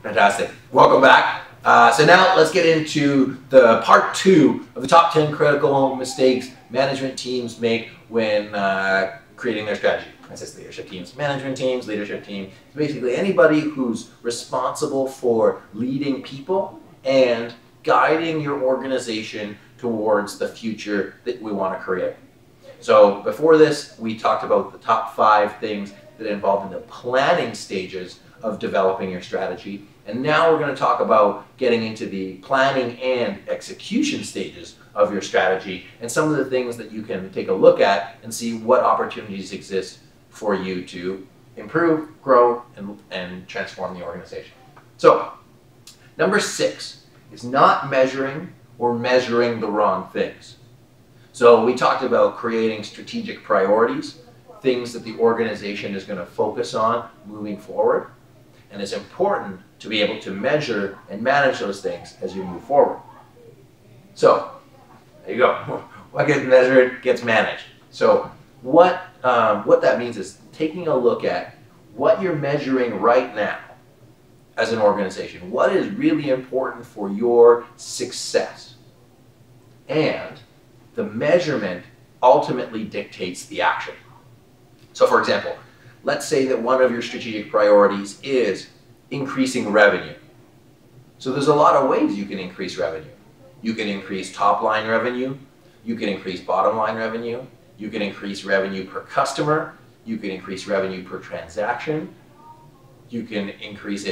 Fantastic. Welcome back. So now let's get into the part 2 of the top 10 critical mistakes management teams make when creating their strategy. It says leadership teams, management teams, leadership team. It's basically anybody who's responsible for leading people and guiding your organization towards the future that we want to create. So before this, we talked about the top 5 things that involve in the planning stages of developing your strategy. And now we're going to talk about getting into the planning and execution stages of your strategy and some of the things that you can take a look at and see what opportunities exist for you to improve, grow, and transform the organization. So, number 6 is not measuring or measuring the wrong things. So we talked about creating strategic priorities, things that the organization is going to focus on moving forward. And it's important to be able to measure and manage those things as you move forward. So, there you go. What gets measured gets managed. So what that means is taking a look at what you're measuring right now as an organization. What is really important for your success? And the measurement ultimately dictates the action. So for example, let's say that one of your strategic priorities is increasing revenue. So there's a lot of ways you can increase revenue. You can increase top line revenue, you can increase bottom line revenue, you can increase revenue per customer, you can increase revenue per transaction, you can increase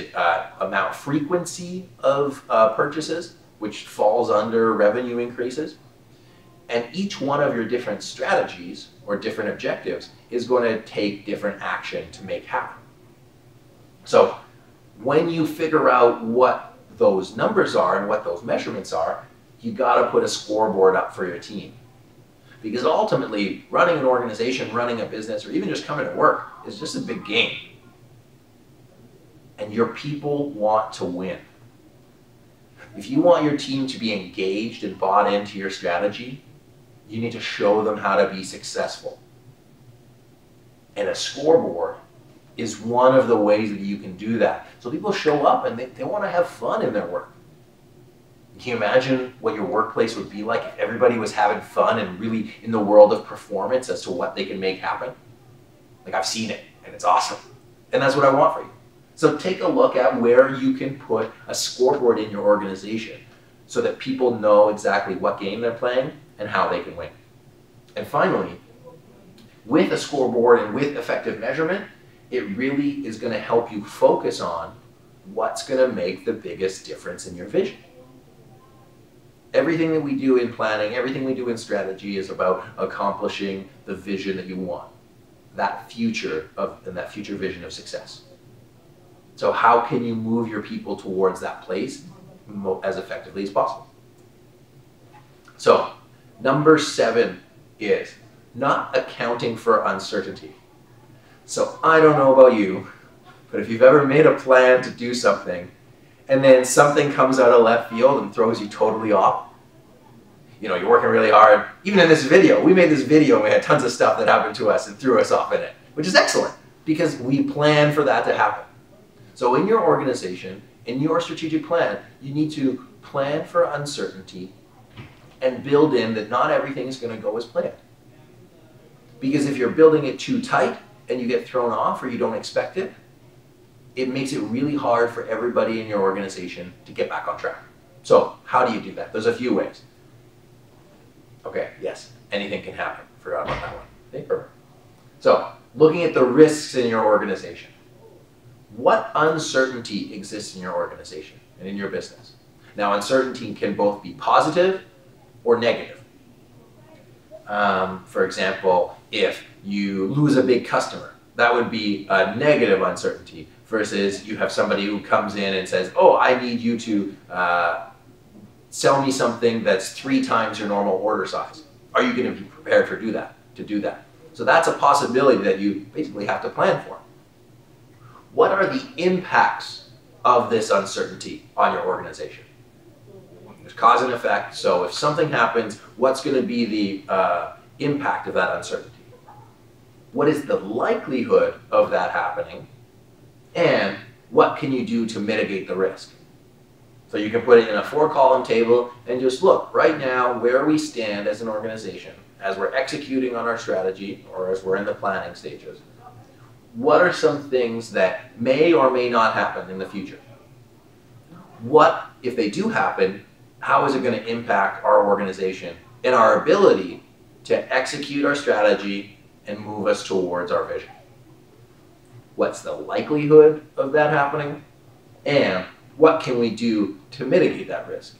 amount frequency of purchases, which falls under revenue increases. And each one of your different strategies or different objectives is going to take different action to make happen. So when you figure out what those numbers are and what those measurements are, you got to put a scoreboard up for your team. Because ultimately, running an organization, running a business, or even just coming to work is just a big game. And your people want to win. If you want your team to be engaged and bought into your strategy, you need to show them how to be successful. And a scoreboard is one of the ways that you can do that. So people show up and they want to have fun in their work. Can you imagine what your workplace would be like if everybody was having fun and really in the world of performance as to what they can make happen? Like, I've seen it and it's awesome. And that's what I want for you. So take a look at where you can put a scoreboard in your organization so that people know exactly what game they're playing and how they can win. And finally, with a scoreboard and with effective measurement, it really is going to help you focus on what's going to make the biggest difference in your vision. Everything that we do in planning, everything we do in strategy is about accomplishing the vision that you want, that future vision of success. So how can you move your people towards that place as effectively as possible? So number 7 is not accounting for uncertainty. So I don't know about you, but if you've ever made a plan to do something and then something comes out of left field and throws you totally off, you know, you're working really hard. Even in this video, we made this video and we had tons of stuff that happened to us and threw us off in it, which is excellent because we planned for that to happen. So in your organization, in your strategic plan, you need to plan for uncertainty and build in that not everything is going to go as planned. Because if you're building it too tight and you get thrown off or you don't expect it, it makes it really hard for everybody in your organization to get back on track. So how do you do that? There's a few ways. Okay, yes, anything can happen. Forgot about that one. Okay, perfect. So looking at the risks in your organization. What uncertainty exists in your organization and in your business? Now, uncertainty can both be positive or negative. For example, if you lose a big customer, that would be a negative uncertainty versus you have somebody who comes in and says, oh, I need you to sell me something that's 3 times your normal order size. Are you going to be prepared to do that? So that's a possibility that you basically have to plan for. What are the impacts of this uncertainty on your organization? There's cause and effect. So if something happens, what's going to be the impact of that uncertainty? What is the likelihood of that happening? And what can you do to mitigate the risk? So you can put it in a 4-column table and just look right now where we stand as an organization, as we're executing on our strategy or as we're in the planning stages. What are some things that may or may not happen in the future? What, if they do happen, how is it going to impact our organization and our ability to execute our strategy and move us towards our vision? What's the likelihood of that happening? And what can we do to mitigate that risk?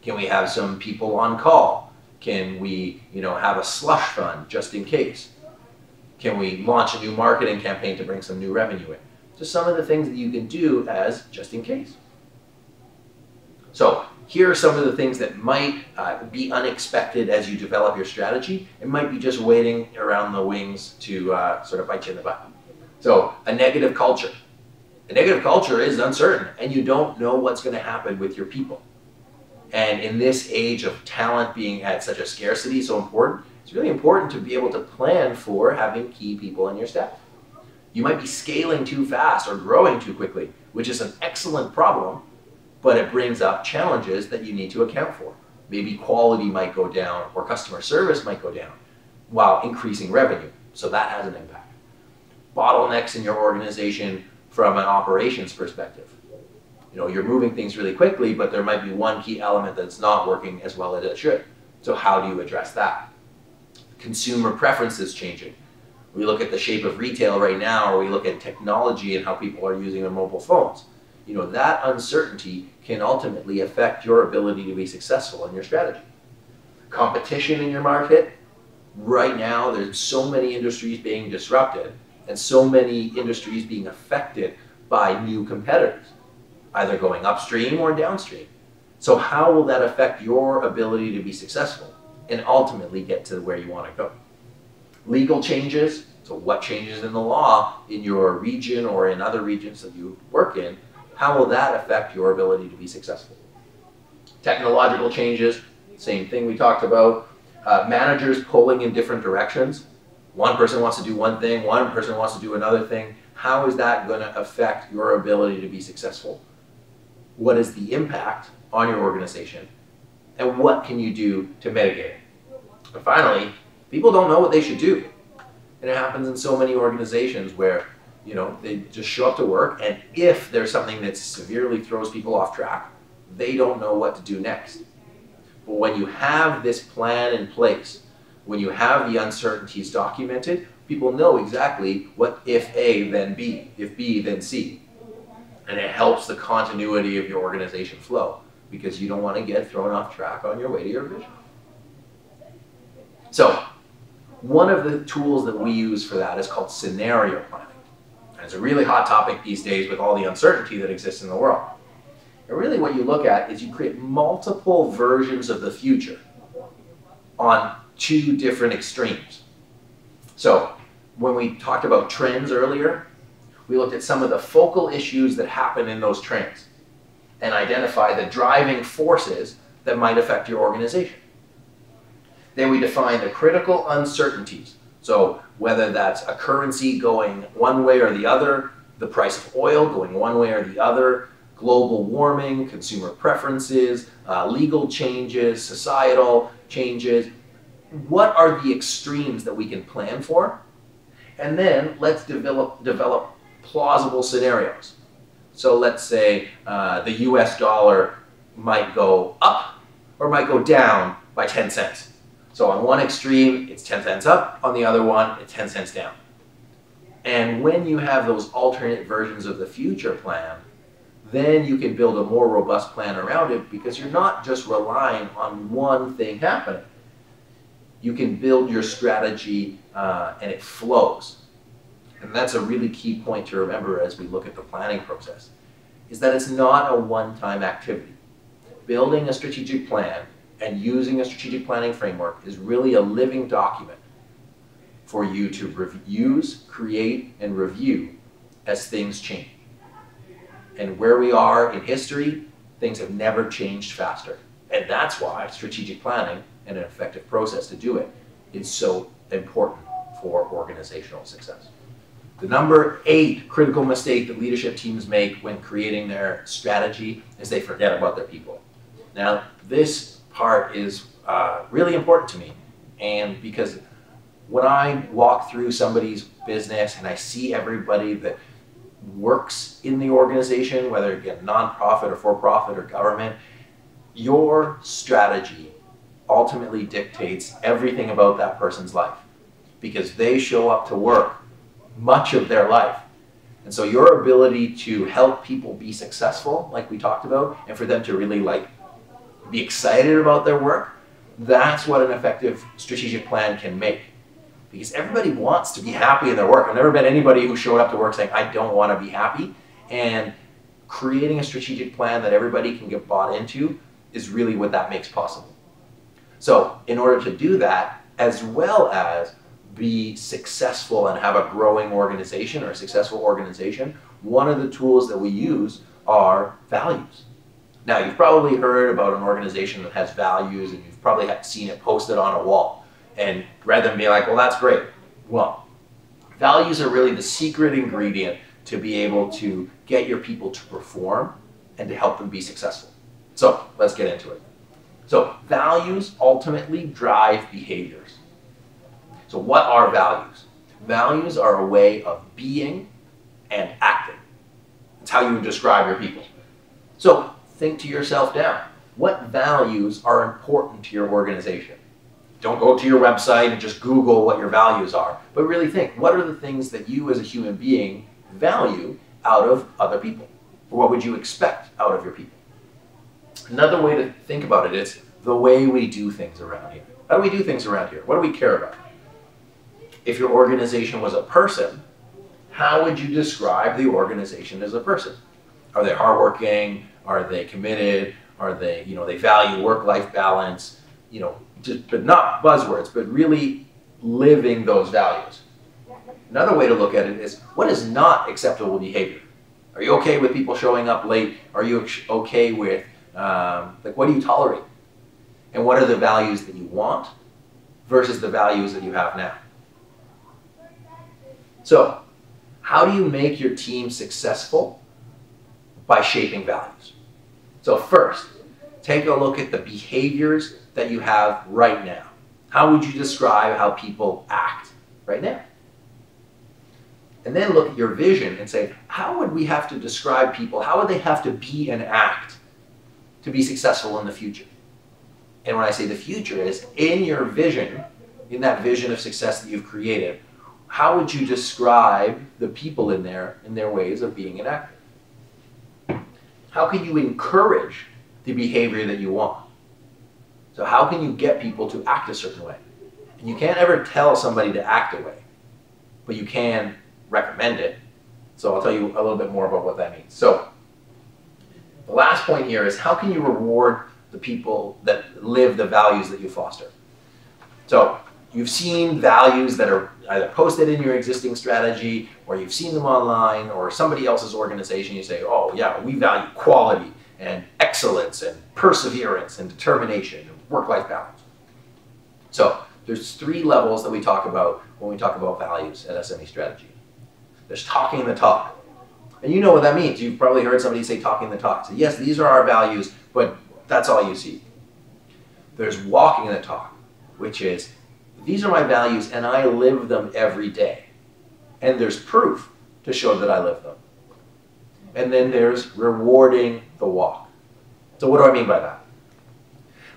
Can we have some people on call? Can we, have a slush fund just in case? Can we launch a new marketing campaign to bring some new revenue in? Just some of the things that you can do as just in case. So here are some of the things that might be unexpected as you develop your strategy. It might be just waiting around the wings to sort of bite you in the butt. So a negative culture. A negative culture is uncertain, and you don't know what's going to happen with your people. And in this age of talent being at such a scarcity, so important, it's really important to be able to plan for having key people in your staff. You might be scaling too fast or growing too quickly, which is an excellent problem, but it brings up challenges that you need to account for. Maybe quality might go down or customer service might go down while increasing revenue. So that has an impact. Bottlenecks in your organization from an operations perspective. You're moving things really quickly, but there might be one key element that's not working as well as it should. So how do you address that? Consumer preferences changing. We look at the shape of retail right now, or we look at technology and how people are using their mobile phones. That uncertainty can ultimately affect your ability to be successful in your strategy. Competition in your market. Right now, there's so many industries being disrupted and so many industries being affected by new competitors, either going upstream or downstream. So how will that affect your ability to be successful and ultimately get to where you want to go? Legal changes. So what changes in the law in your region or in other regions that you work in? How will that affect your ability to be successful? Technological changes, same thing we talked about. Managers pulling in different directions. One person wants to do one thing, one person wants to do another thing. How is that going to affect your ability to be successful? What is the impact on your organization? And what can you do to mitigate it? And finally, people don't know what they should do. And it happens in so many organizations where they just show up to work, and if there's something that severely throws people off track, they don't know what to do next. But when you have this plan in place, when you have the uncertainties documented, people know exactly what if A, then B, if B, then C. And it helps the continuity of your organization flow because you don't want to get thrown off track on your way to your vision. So one of the tools that we use for that is called scenario planning. And it's a really hot topic these days with all the uncertainty that exists in the world. And really what you look at is you create multiple versions of the future on two different extremes. So when we talked about trends earlier, we looked at some of the focal issues that happen in those trends and identify the driving forces that might affect your organization. Then we define the critical uncertainties. So whether that's a currency going one way or the other, the price of oil going one way or the other, global warming, consumer preferences, legal changes, societal changes. What are the extremes that we can plan for? And then let's develop plausible scenarios. So let's say the US dollar might go up or might go down by 10 cents. So on one extreme, it's 10 cents up. On the other one, it's 10 cents down. And when you have those alternate versions of the future plan, then you can build a more robust plan around it because you're not just relying on one thing happening. You can build your strategy and it flows. And that's a really key point to remember as we look at the planning process, is that it's not a one-time activity. Building a strategic plan and using a strategic planning framework is really a living document for you to use, create, and review as things change. And where we are in history, things have never changed faster. And that's why strategic planning and an effective process to do it is so important for organizational success. The number 8 critical mistake that leadership teams make when creating their strategy is they forget about their people. Now, this part is really important to me, and because when I walk through somebody's business and I see everybody that works in the organization, whether it be a nonprofit or for-profit or government, your strategy ultimately dictates everything about that person's life, because they show up to work much of their life. And so your ability to help people be successful, like we talked about, and for them to really be excited about their work, that's what an effective strategic plan can make. Because everybody wants to be happy in their work. I've never met anybody who showed up to work saying, I don't want to be happy. And creating a strategic plan that everybody can get bought into is really what that makes possible. So in order to do that, as well as be successful and have a growing organization or a successful organization, one of the tools that we use are values. Now, you've probably heard about an organization that has values, and you've probably seen it posted on a wall. And rather than being like, well, that's great. Well, values are really the secret ingredient to be able to get your people to perform and to help them be successful. So let's get into it. So values ultimately drive behaviors. So what are values? Values are a way of being and acting. It's how you would describe your people. So think to yourself now, what values are important to your organization? Don't go to your website and just Google what your values are, but really think, what are the things that you as a human being value out of other people? Or what would you expect out of your people? Another way to think about it is the way we do things around here. How do we do things around here? What do we care about? If your organization was a person, how would you describe the organization as a person? Are they hardworking? Are they committed? Are they, they value work-life balance? But not buzzwords, but really living those values. Another way to look at it is, what is not acceptable behavior? Are you okay with people showing up late? Are you okay with, what do you tolerate? And what are the values that you want versus the values that you have now? So, how do you make your team successful? By shaping values. So first, take a look at the behaviors that you have right now. How would you describe how people act right now? And then look at your vision and say, how would we have to describe people? How would they have to be and act to be successful in the future? And when I say the future is, in your vision, in that vision of success that you've created, how would you describe the people in there in their ways of being and acting? How can you encourage the behavior that you want? So how can you get people to act a certain way? And you can't ever tell somebody to act a way, but you can recommend it. So I'll tell you a little bit more about what that means. So the last point here is, how can you reward the people that live the values that you foster? So you've seen values that are either posted in your existing strategy, or you've seen them online, or somebody else's organization. You say, oh yeah, we value quality and excellence and perseverance and determination and work-life balance. So there's 3 levels that we talk about when we talk about values at SME Strategy. There's talking the talk. And you know what that means. You've probably heard somebody say talking the talk. So yes, these are our values, but that's all you see. There's walking the talk, which is, these are my values and I live them every day. And there's proof to show that I live them. And then there's rewarding the walk. So what do I mean by that?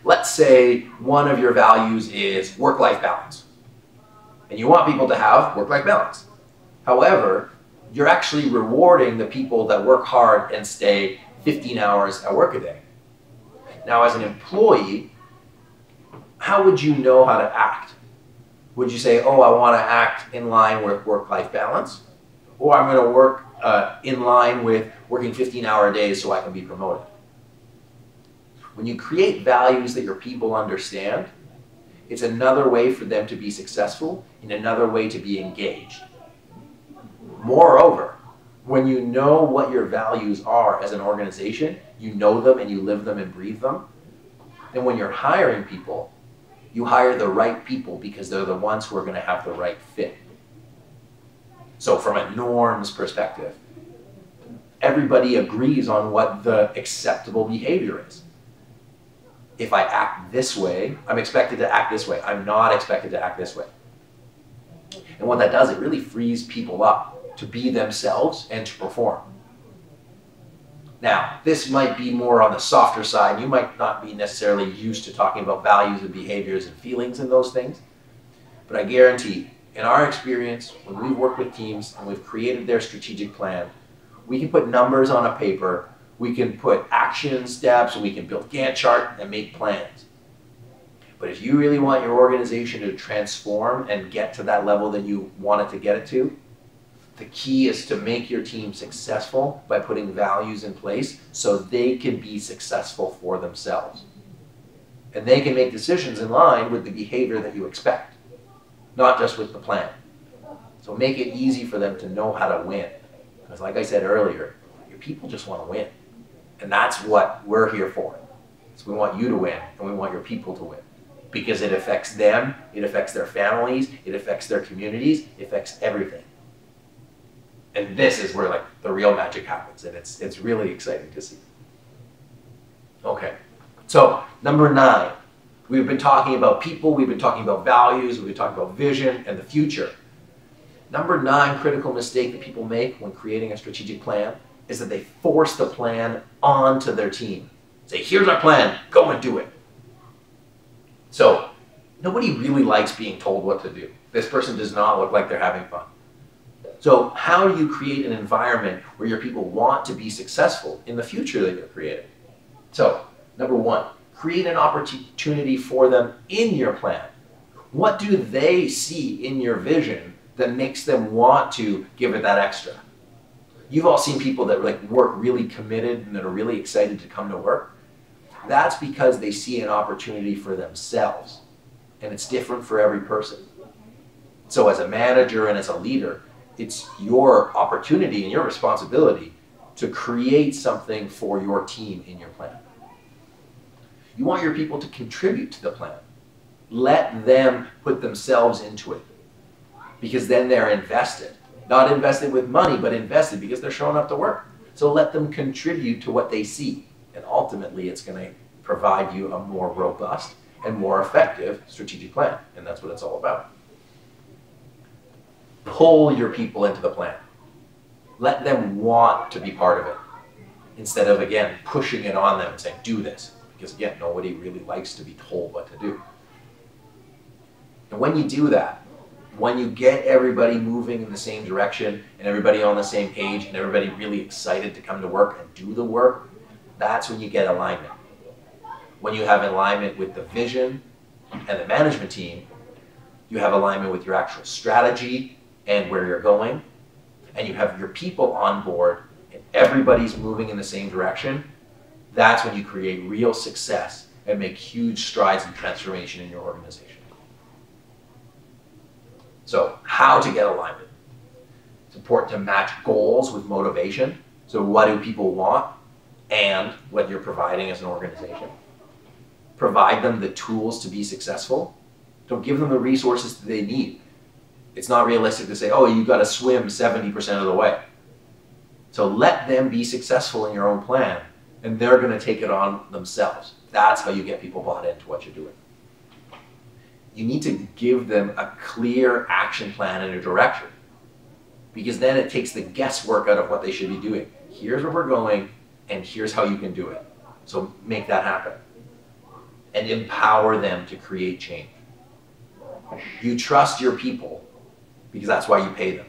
Let's say one of your values is work-life balance. And you want people to have work-life balance. However, you're actually rewarding the people that work hard and stay 15 hours at work a day. Now, as an employee, how would you know how to act? Would you say, oh, I want to act in line with work-life balance? Or I'm going to work in line with working 15-hour days so I can be promoted? When you create values that your people understand, it's another way for them to be successful and another way to be engaged. Moreover, when you know what your values are as an organization, you know them and you live them and breathe them, then when you're hiring people, you hire the right people because they're the ones who are going to have the right fit. So from a norms perspective, everybody agrees on what the acceptable behavior is. If I act this way, I'm expected to act this way. I'm not expected to act this way. And what that does, it really frees people up to be themselves and to perform. Now, this might be more on the softer side. You might not be necessarily used to talking about values and behaviors and feelings and those things. But I guarantee, in our experience, when we've worked with teams and we've created their strategic plan, we can put numbers on a paper, we can put action steps, we can build Gantt chart and make plans. But if you really want your organization to transform and get to that level that you want it to get it to, the key is to make your team successful by putting values in place so they can be successful for themselves. And they can make decisions in line with the behavior that you expect, not just with the plan. So make it easy for them to know how to win. Because like I said earlier, your people just want to win. And that's what we're here for. So we want you to win, and we want your people to win. Because it affects them, it affects their families, it affects their communities, it affects everything. And this is where like the real magic happens, and it's really exciting to see. Okay, so number 9, we've been talking about people, we've been talking about values, we've been talking about vision and the future. Number 9 critical mistake that people make when creating a strategic plan is that they force the plan onto their team. Say, here's our plan, go and do it. So nobody really likes being told what to do. This person does not look like they're having fun. So how do you create an environment where your people want to be successful in the future that you're creating? So number 1, create an opportunity for them in your plan. What do they see in your vision that makes them want to give it that extra? You've all seen people that like work really committed and that are really excited to come to work. That's because they see an opportunity for themselves, and it's different for every person. So as a manager and as a leader, it's your opportunity and your responsibility to create something for your team in your plan. You want your people to contribute to the plan. Let them put themselves into it, because then they're invested. Not invested with money, but invested because they're showing up to work. So let them contribute to what they see. And ultimately, it's going to provide you a more robust and more effective strategic plan. And that's what it's all about. Pull your people into the plan. Let them want to be part of it, instead of, again, pushing it on them and saying, do this. Because, again, nobody really likes to be told what to do. And when you do that, when you get everybody moving in the same direction and everybody on the same page and everybody really excited to come to work and do the work, that's when you get alignment. When you have alignment with the vision and the management team, you have alignment with your actual strategy and where you're going, and you have your people on board and everybody's moving in the same direction, that's when you create real success and make huge strides in transformation in your organization. So how to get alignment? It's important to match goals with motivation. So what do people want and what you're providing as an organization? Provide them the tools to be successful. Don't give them the resources that they need. It's not realistic to say, oh, you've got to swim 70% of the way. So let them be successful in your own plan, and they're going to take it on themselves. That's how you get people bought into what you're doing. You need to give them a clear action plan and a direction, because then it takes the guesswork out of what they should be doing. Here's where we're going, and here's how you can do it. So make that happen. And empower them to create change. You trust your people because that's why you pay them.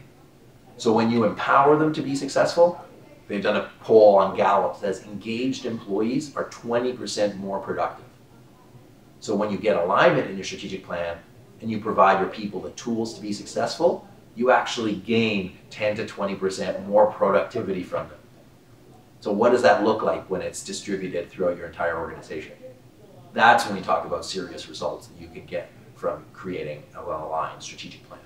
So when you empower them to be successful, they've done a poll on Gallup that says engaged employees are 20% more productive. So when you get alignment in your strategic plan and you provide your people the tools to be successful, you actually gain 10 to 20% more productivity from them. So what does that look like when it's distributed throughout your entire organization? That's when we talk about serious results that you can get from creating a well-aligned strategic plan.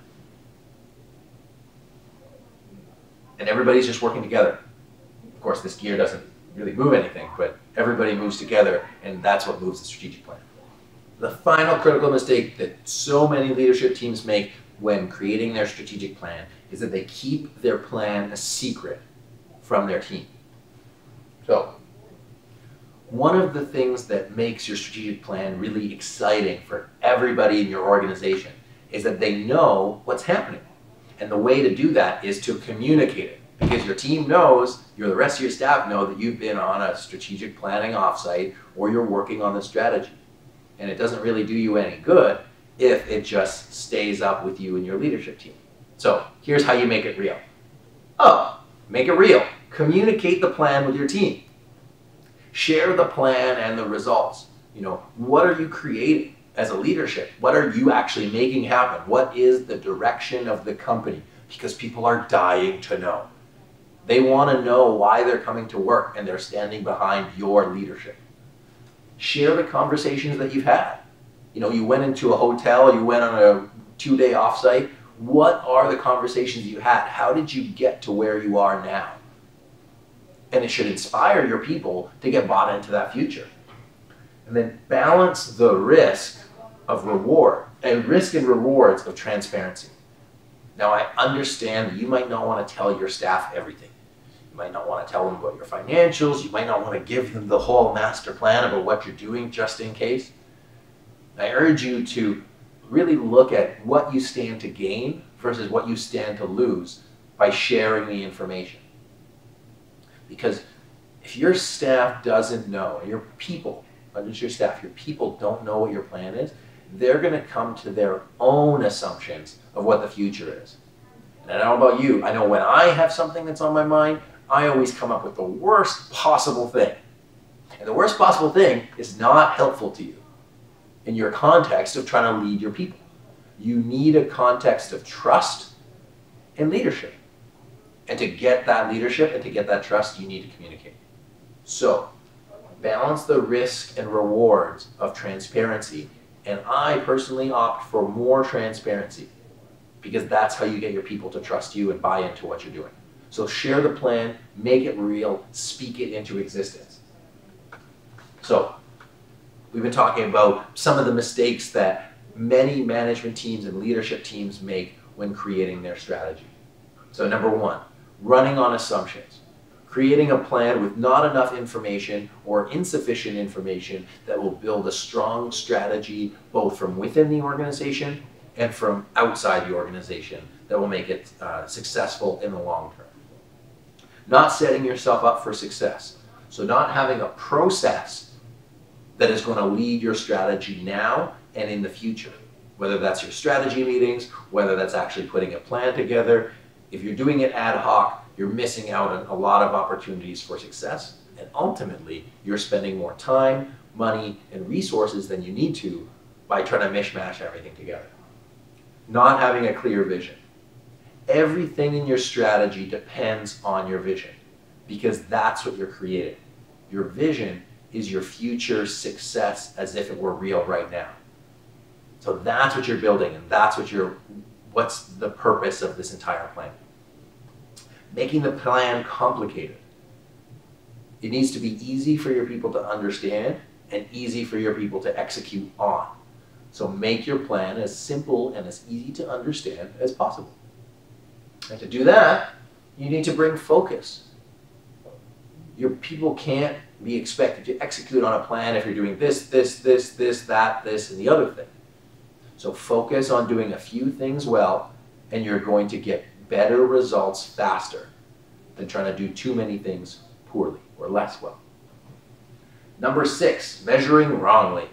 And everybody's just working together. Of course, this gear doesn't really move anything, but everybody moves together, and that's what moves the strategic plan. The final critical mistake that so many leadership teams make when creating their strategic plan is that they keep their plan a secret from their team. So, one of the things that makes your strategic plan really exciting for everybody in your organization is that they know what's happening. And the way to do that is to communicate it, because your team knows, the rest of your staff know that you've been on a strategic planning offsite or you're working on the strategy. And it doesn't really do you any good if it just stays up with you and your leadership team. So here's how you make it real. Make it real. Communicate the plan with your team. Share the plan and the results. What are you creating as a leadership? What are you actually making happen? What is the direction of the company? Because people are dying to know. They want to know why they're coming to work, and they're standing behind your leadership. Share the conversations that you've had. You went into a hotel, you went on a 2-day offsite. What are the conversations you had? How did you get to where you are now? And it should inspire your people to get bought into that future. And then balance the risk and rewards of transparency. Now, I understand that you might not want to tell your staff everything. You might not want to tell them about your financials. You might not want to give them the whole master plan about what you're doing just in case. I urge you to really look at what you stand to gain versus what you stand to lose by sharing the information. Because if your staff doesn't know, your people, not just your staff, your people don't know what your plan is, they're going to come to their own assumptions of what the future is. And I don't know about you, I know when I have something that's on my mind, I always come up with the worst possible thing. And the worst possible thing is not helpful to you in your context of trying to lead your people. You need a context of trust and leadership. And to get that leadership and to get that trust, you need to communicate. So, balance the risk and rewards of transparency. And I personally opt for more transparency, because that's how you get your people to trust you and buy into what you're doing. So share the plan, make it real, speak it into existence. So, we've been talking about some of the mistakes that many management teams and leadership teams make when creating their strategy. So number one, running on assumptions. Creating a plan with not enough information or insufficient information that will build a strong strategy both from within the organization and from outside the organization that will make it successful in the long term. Not setting yourself up for success. So not having a process that is going to lead your strategy now and in the future. Whether that's your strategy meetings, whether that's actually putting a plan together. If you're doing it ad hoc, you're missing out on a lot of opportunities for success, and ultimately you're spending more time, money, and resources than you need to by trying to mishmash everything together. Not having a clear vision. Everything in your strategy depends on your vision, because that's what you're creating. Your vision is your future success as if it were real right now. So that's what you're building, and that's what's the purpose of this entire plan. Making the plan complicated. It needs to be easy for your people to understand and easy for your people to execute on. So make your plan as simple and as easy to understand as possible. And to do that, you need to bring focus. Your people can't be expected to execute on a plan if you're doing this, that, and the other thing. So focus on doing a few things well, and you're going to get better results faster than trying to do too many things poorly or less well. Number 6, measuring wrongly.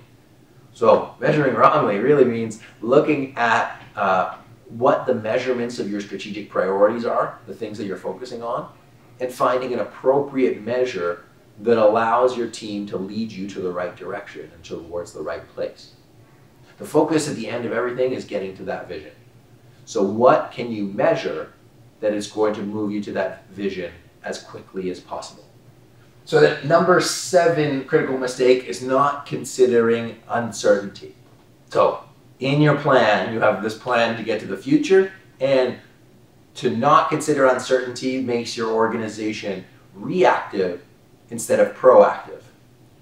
So measuring wrongly really means looking at what the measurements of your strategic priorities are, the things that you're focusing on, and finding an appropriate measure that allows your team to lead you to the right direction and towards the right place. The focus at the end of everything is getting to that vision. So what can you measure that is going to move you to that vision as quickly as possible? So that number 7 critical mistake is not considering uncertainty. So in your plan, you have this plan to get to the future, and to not consider uncertainty makes your organization reactive instead of proactive.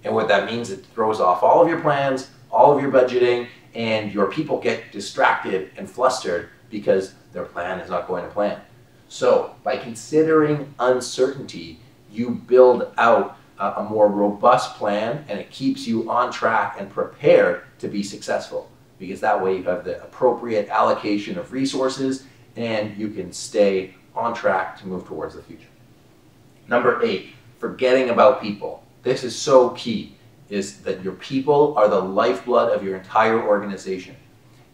And what that means, it throws off all of your plans, all of your budgeting, and your people get distracted and flustered because their plan is not going to plan. So by considering uncertainty, you build out a more robust plan, and it keeps you on track and prepared to be successful, because that way you have the appropriate allocation of resources and you can stay on track to move towards the future. Number 8, forgetting about people. This is so key, is that your people are the lifeblood of your entire organization.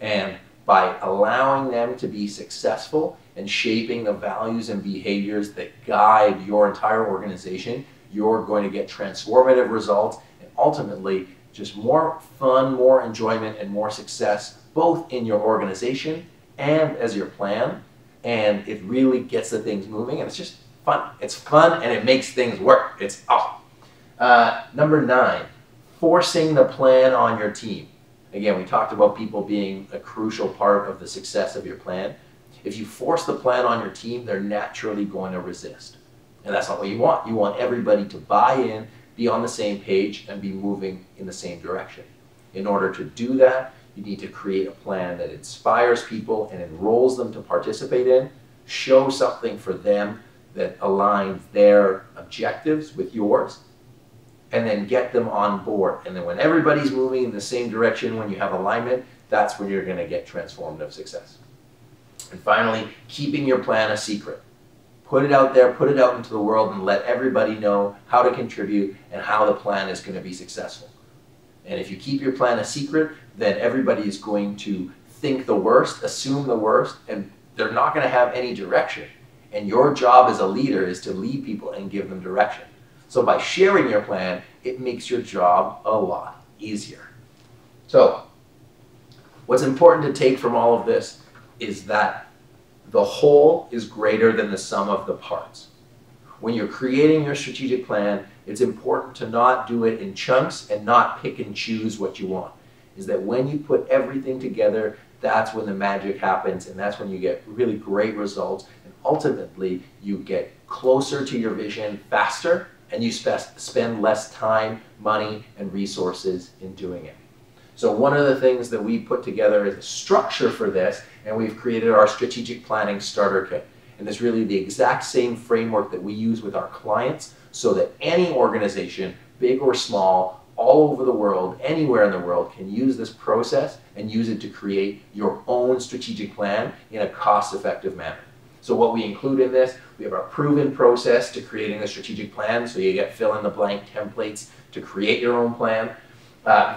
And by allowing them to be successful and shaping the values and behaviors that guide your entire organization, you're going to get transformative results and ultimately just more fun, more enjoyment, and more success, both in your organization and as your plan. And it really gets the things moving, and it's just fun. It's fun and it makes things work. It's awesome. Number 9, forcing the plan on your team. Again, we talked about people being a crucial part of the success of your plan. If you force the plan on your team, they're naturally going to resist. And that's not what you want. You want everybody to buy in, be on the same page, and be moving in the same direction. In order to do that, you need to create a plan that inspires people and enrolls them to participate in, show something for them that aligns their objectives with yours, and then get them on board. And then when everybody's moving in the same direction, when you have alignment, that's when you're going to get transformative success. And finally, keeping your plan a secret. Put it out there, put it out into the world, and let everybody know how to contribute and how the plan is going to be successful. And if you keep your plan a secret, then everybody is going to think the worst, assume the worst, and they're not going to have any direction. And your job as a leader is to lead people and give them direction. So by sharing your plan, it makes your job a lot easier. So what's important to take from all of this is that the whole is greater than the sum of the parts. When you're creating your strategic plan, it's important to not do it in chunks and not pick and choose what you want. Is that when you put everything together, that's when the magic happens, and that's when you get really great results, and ultimately you get closer to your vision faster, and you spend less time, money, and resources in doing it. So one of the things that we put together is a structure for this, and we've created our strategic planning starter kit. And it's really the exact same framework that we use with our clients, so that any organization, big or small, all over the world, anywhere in the world, can use this process and use it to create your own strategic plan in a cost-effective manner. So what we include in this, we have our proven process to creating a strategic plan, so you get fill-in-the-blank templates to create your own plan.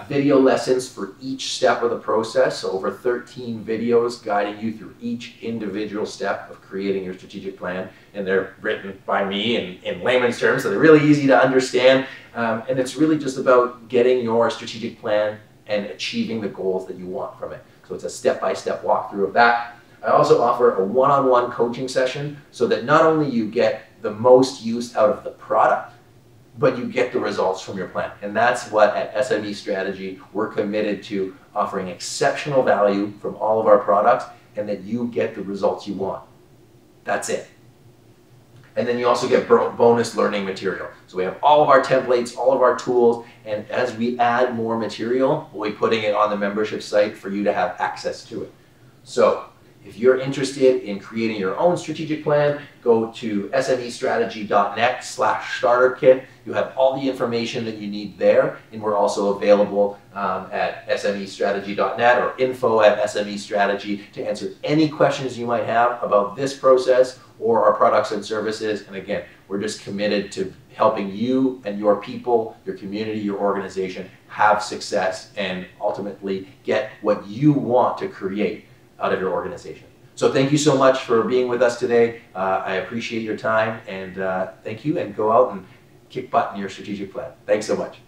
Video lessons for each step of the process, so over 13 videos guiding you through each individual step of creating your strategic plan, and they're written by me in layman's terms, so they're really easy to understand, and it's really just about getting your strategic plan and achieving the goals that you want from it. So it's a step-by-step walkthrough of that. I also offer a one-on-one coaching session so that not only you get the most use out of the product, but you get the results from your plan. And that's what at SME Strategy we're committed to, offering exceptional value from all of our products, and that you get the results you want. That's it. And then you also get bonus learning material. So we have all of our templates, all of our tools, and as we add more material, we'll be putting it on the membership site for you to have access to it. So if you're interested in creating your own strategic plan, go to SMEstrategy.net/starter kit. You have all the information that you need there, and we're also available at SMEstrategy.net or info@SMEstrategy to answer any questions you might have about this process or our products and services. And again, we're just committed to helping you and your people, your community, your organization have success and ultimately get what you want to create out of your organization. So thank you so much for being with us today. I appreciate your time, and thank you, and go out and kick butt in your strategic plan. Thanks so much.